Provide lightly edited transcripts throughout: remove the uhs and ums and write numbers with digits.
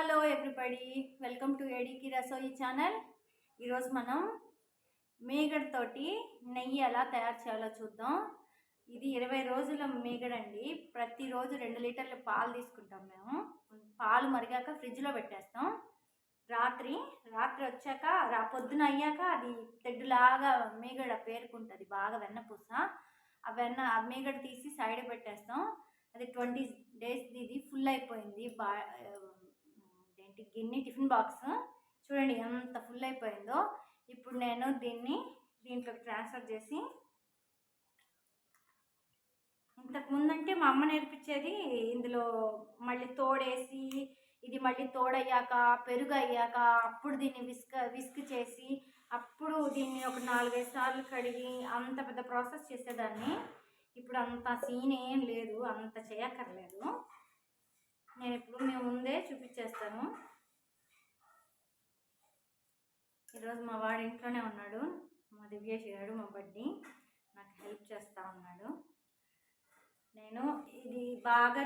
Hello everybody, welcome to ఏడీకి Rasoi channel. ఈరోజు మనం మీగడ తోటి నెయ్యి ఎలా తయారు చేయాలో చూద్దాం. ఇది 20 రోజుల మీగడండి. ప్రతిరోజు 2 లీటర్ల పాలు తీసుకుంటాం మేము. పాలు మరిగాక ఫ్రిడ్జ్లో పెట్టేస్తాం. రాత్రి వచ్చాక పొద్దున అయ్యాక అది తెడ్డులాగా మీగడ పేరుకుంటుంది, బాగా వెన్నపూస. ఆ మీగడ తీసి సైడ్ పెట్టేస్తాం. అది 20 days ఇది ఫుల్ అయిపోయింది. గిన్నె టిఫిన్ బాక్స్ చూడండి ఎంత ఫుల్ అయిపోయిందో. ఇప్పుడు నేను దీంట్లోకి ట్రాన్స్ఫర్ చేసి, ఇంతకుముందు అంటే మా అమ్మ నేర్పించేది ఇందులో మళ్ళీ తోడేసి, ఇది మళ్ళీ తోడయ్యాక పెరుగు అయ్యాక అప్పుడు దీన్ని విస్క్ చేసి అప్పుడు దీన్ని ఒక 4-5 సార్లు కడిగి అంత పెద్ద ప్రాసెస్ చేసేదాన్ని. ఇప్పుడు అంత సీన్ ఏం లేదు, అంత చేయక్కర్లేదు. నేను ఇప్పుడు మేము ముందే చూపించేస్తాను. ఈరోజు మా వాడు ఇంట్లోనే ఉన్నాడు, మా దివ్యేష్ గారు, మా బడ్డీ నాకు హెల్ప్ చేస్తూ ఉన్నాడు.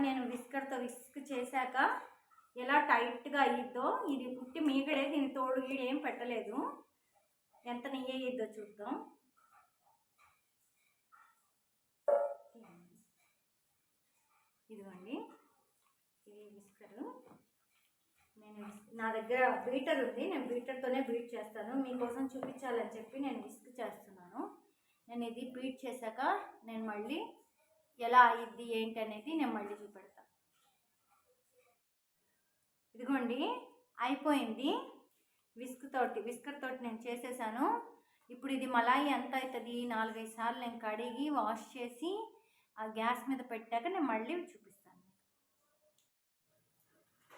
నేను విస్కర్తో విస్క్ చేశాక ఎలా టైట్గా అయ్యిద్దో, ఇది పుట్టి మీగడే, దీని తోడు గీడేం పెట్టలేదు. ఎంత నెయ్యి అయ్యిద్దో చూద్దాం. ఇదిగోండి, ఇది విస్కరు. నా దగ్గర బీటర్ ఉంది, నేను బీటర్తోనే బీట్ చేస్తాను. మీకోసం చూపించాలని చెప్పి నేను విస్క్ చేస్తున్నాను. నేను ఇది బీట్ చేశాక నేను మళ్ళీ ఎలా అయ్యిద్ది ఏంటి అనేది నేను మళ్ళీ చూపెడతాను. ఇదిగోండి అయిపోయింది. విస్కర్ తోటి నేను చేసేసాను. ఇప్పుడు ఇది మలాయి ఎంత అవుతుంది, 4-5 సార్లు నేను కడిగి వాష్ చేసి ఆ గ్యాస్ మీద పెట్టాక నేను మళ్ళీ చూపిస్తాను.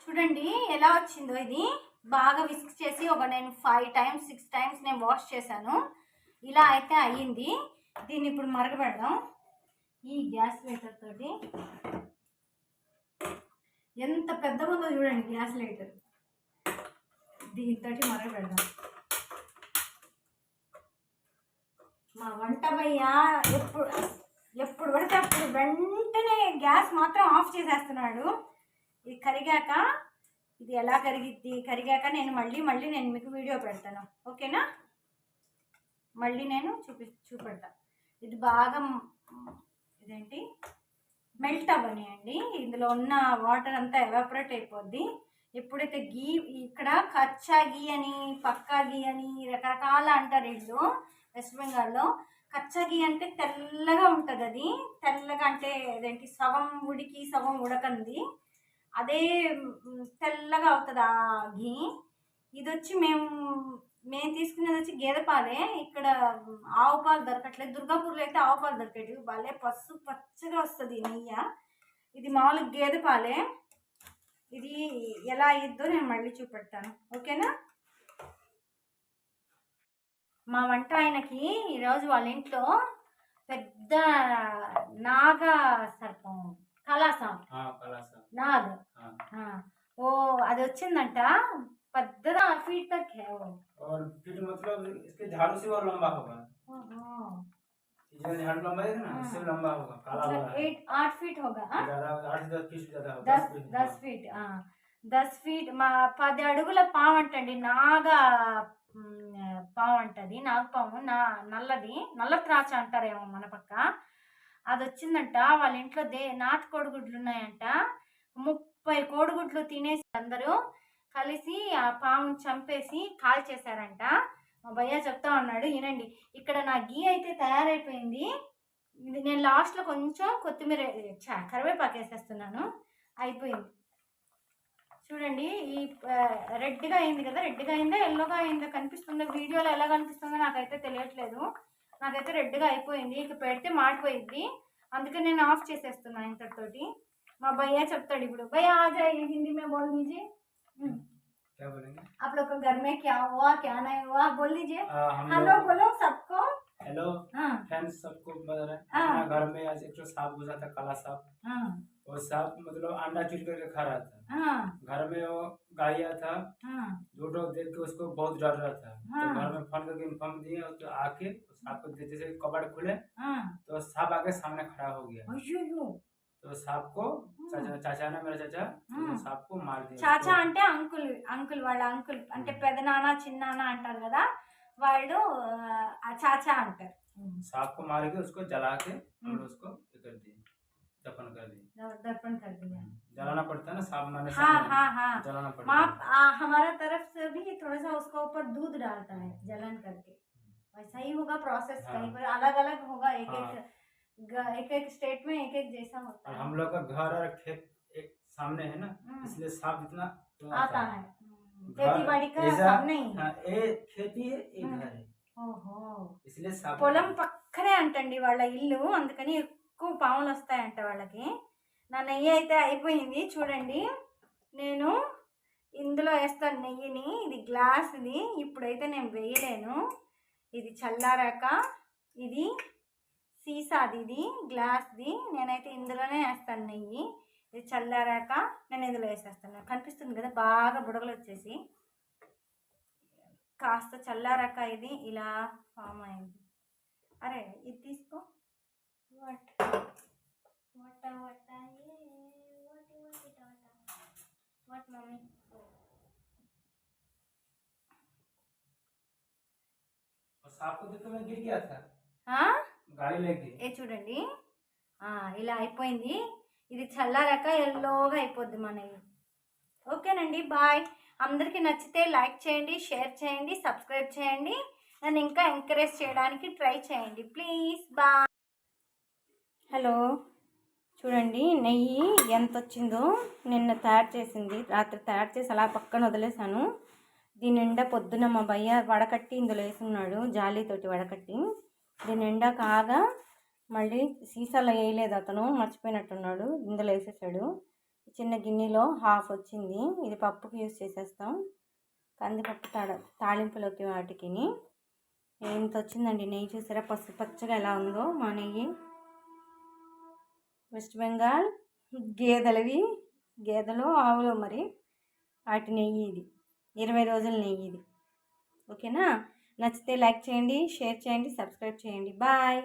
చూడండి ఎలా వచ్చిందో. ఇది బాగా విస్క్ చేసి నేను 5 times 6 times నేను వాష్ చేశాను. ఇలా అయితే అయ్యింది. దీన్ని ఇప్పుడు మరగబెడదాం. ఈ గ్యాస్ లైటర్ తోటి ఎంత పెద్దగా ఉందో చూడండి గ్యాస్ లైటర్. దీంతో మరగబెడదాం. మా వంటమయ్య ఎప్పుడు పడితే అప్పుడు వెంటనే గ్యాస్ మాత్రం ఆఫ్ చేసేస్తున్నాడు. ఇది కరిగాక, ఇది ఎలా కరిగాక నేను మళ్ళీ నేను మీకు వీడియో పెడతాను, ఓకేనా? మళ్ళీ నేను చూపెడతాను. ఇది బాగా మెల్ట్ అవ్వనియండి. ఇందులో ఉన్న వాటర్ అంతా ఎవాపరేట్ అయిపోద్ది. ఎప్పుడైతే గీ, ఇక్కడ కచ్చా గీ అని పక్కా గీ అని రకరకాల అంటారు వీళ్ళు వెస్ట్ బెంగాల్లో. కచ్చా గీ అంటే తెల్లగా ఉంటుంది. అది తెల్లగా అంటే సగం ఉడికి సగం ఉడకంది, అదే తెల్లగా అవుతుంది ఆ గీ. ఇది వచ్చి మేము తీసుకునేది వచ్చి గేదె పాలే. ఇక్కడ ఆవు పాలు దొరకట్లేదు. దుర్గాపూర్లో అయితే ఆవు పాలు దొరికేటివి, భలే పచ్చగా వస్తుంది నెయ్యి. ఇది మామూలుగా గేదె పాలే. ఇది ఎలా అయ్యిద్దో నేను మళ్ళీ చూపెడతాను, ఓకేనా? మా వంట ఆయనకి ఈరోజు వాళ్ళ ఇంట్లో పెద్ద నాగ సర్పం, కళాసాం నాగ్, అది వచ్చిందంట. పెద్ద फीट तक है वो, और फीट मतलब इसके झाड़ू से और लंबा होगा। झाड़ू लंबा है ना, इससे लंबा होगा, काला होगा। 8 फीट होगा, ज्यादा 8-10 फीट ज्यादा होगा। 10 फीट 10 ఫీట్. మా 10 అడుగుల పాము అంటండి, నాగా పాము అంటది. నాగపాము, నల్లది, నల్ల త్రాచ అంటారేమో మన పక్క. అది వచ్చిందంట. వాళ్ళ ఇంట్లో నాటు కోడిగుడ్లు ఉన్నాయంట. 30 కోడిగుడ్లు తినేసి అందరూ కలిసి ఆ పాముని చంపేసి కాల్ చేశారంట. మా భయ్య చెప్తా ఉన్నాడు, వినండి. ఇక్కడ నా గీ అయితే తయారైపోయింది. ఇది నేను లాస్ట్లో కొంచెం కొత్తిమీర కరివేపాకు వేసేస్తున్నాను. అయిపోయింది. చూడండి, ఈ రెడ్గా అయింది కదా, రెడ్గా అయిందా ఎల్లోగా అయిందో కనిపిస్తుందో, వీడియోలో ఎలా కనిపిస్తుందో నాకైతే తెలియట్లేదు. నాకైతే రెడ్గా అయిపోయింది. ఇక పెడితే మాడిపోయింది, అందుకే నేను ఆఫ్ చేసేస్తున్నాను ఇంతటితోటి. మా భయ్య చెప్తాడు ఇప్పుడు, భయ్య ఆ జాయ్ హిందీ में बोल दीजिए, क्या बोलेंगे आप लोग को घर में क्या हुआ क्या नहीं हुआ, बोल दीजिए। हेलो बोलो सबको। हेलो फ्रेंड्स, सबको बता रहे घर में आज एक सांप घुसा था, काला सांप। वो सांप मतलब अंडा चुन करके खा रहा था। घर में वो गाया था, दो देख के उसको बहुत डर रहा था। तो घर में फोन करके इन्फॉर्म दिए, तो आके सांप को जैसे कबाड़ खुले तो सांप आके सामने खड़ा हो गया। तो सांप को चाचा ने मेरा चाचा सांप को मार दिया చాచా అంటే అంకుల్ వాళ్ళ అంకుల్ అంటే పెదనాన్న చిన్నాన్న అంటారు కదా వాళ్ళు ఆ చాచా అంటారు. सांप को मार के उसको जला के हम लोग उसको ये कर दिए, दफन कर दिए. दर्पण कर दिया. जलाना पड़ता है ना सांप मारने से. हाँ जलाना पड़ता माँ है. हमारा तरफ से भी थोड़ा सा उसका ऊपर दूध डालता है जलन करके. वैसा ही होगा प्रोसेस. कहीं पर अलग अलग होगा. एक एक स्टेट में एक एक जैसा होता है. हम लोग का घर और खेत एक सामने है ना, इसलिए सांप इतना आता है. खेती बाड़ी का सामने ही है. एक खेती है एक घर है. ఓహో इसलिए सांप పొలం పక్కనే అంటండి వాళ్ళ ఇల్లు, అందుకని ఎక్కువ పాములు వస్తాయంట వాళ్ళకి. నా నెయ్యి అయితే అయిపోయింది చూడండి. నేను ఇందులో వేస్తాను నెయ్యిని. ఇది గ్లాస్ది, ఇప్పుడైతే నేను వేయలేను. ఇది చల్లారాక, ఇది సీసాది, ఇది గ్లాస్ది. నేనైతే ఇందులోనే వేస్తాను నెయ్యి. ఇది చల్లారాక నేను ఇందులో వేసేస్తాను. కనిపిస్తుంది కదా బాగా బుడగలు వచ్చేసి. కాస్త చల్లారాక ఇది ఇలా ఫామ్ అయింది. అరే ఇది తీసుకో. వాట్ మమ్మీ सांप को देखो मैं गिर गया था गाड़ी लेके. ఏ చూడండి ఇలా అయిపోయింది. ఇది చల్లారాక ఎల్లోగా అయిపోద్ది మనకి. ఓకేనండి, బాయ్. అందరికీ నచ్చితే లైక్ చేయండి, షేర్ చేయండి, సబ్స్క్రైబ్ చేయండి. నన్ను ఇంకా ఎంకరేజ్ చేయడానికి ట్రై చేయండి ప్లీజ్. బాయ్. హలో, చూడండి నెయ్యి ఎంత వచ్చిందో. నిన్న తయారు చేసింది, రాత్రి తయారు చేసి అలా పక్కన వదిలేసాను. దీని నిండా పొద్దున మా భయ్య వడకట్టి ఇందులో వేసుకున్నాడు, జాలీతోటి వడకట్టి. దీని నిండా కాగా మళ్ళీ సీసాలో వేయలేదు, అతను మర్చిపోయినట్టున్నాడు, ఇందులో వేసేసాడు. చిన్న గిన్నెలో హాఫ్ వచ్చింది. ఇది పప్పుకి యూజ్ చేసేస్తాం, కందిపప్పు తాళింపులోకి వాటికి. ఇంత వచ్చిందండి నెయ్యి. చూసారా పసుపు పచ్చగా ఎలా ఉందో మా నెయ్యి. వెస్ట్ బెంగాల్ గేదెలు ఆవులు మరి వాటి నెయ్యి ఇది. 20 రోజుల నెయ్యి ఇది. ఓకేనా? నచ్చితే లైక్ చేయండి, షేర్ చేయండి, సబ్స్క్రైబ్ చేయండి. బాయ్.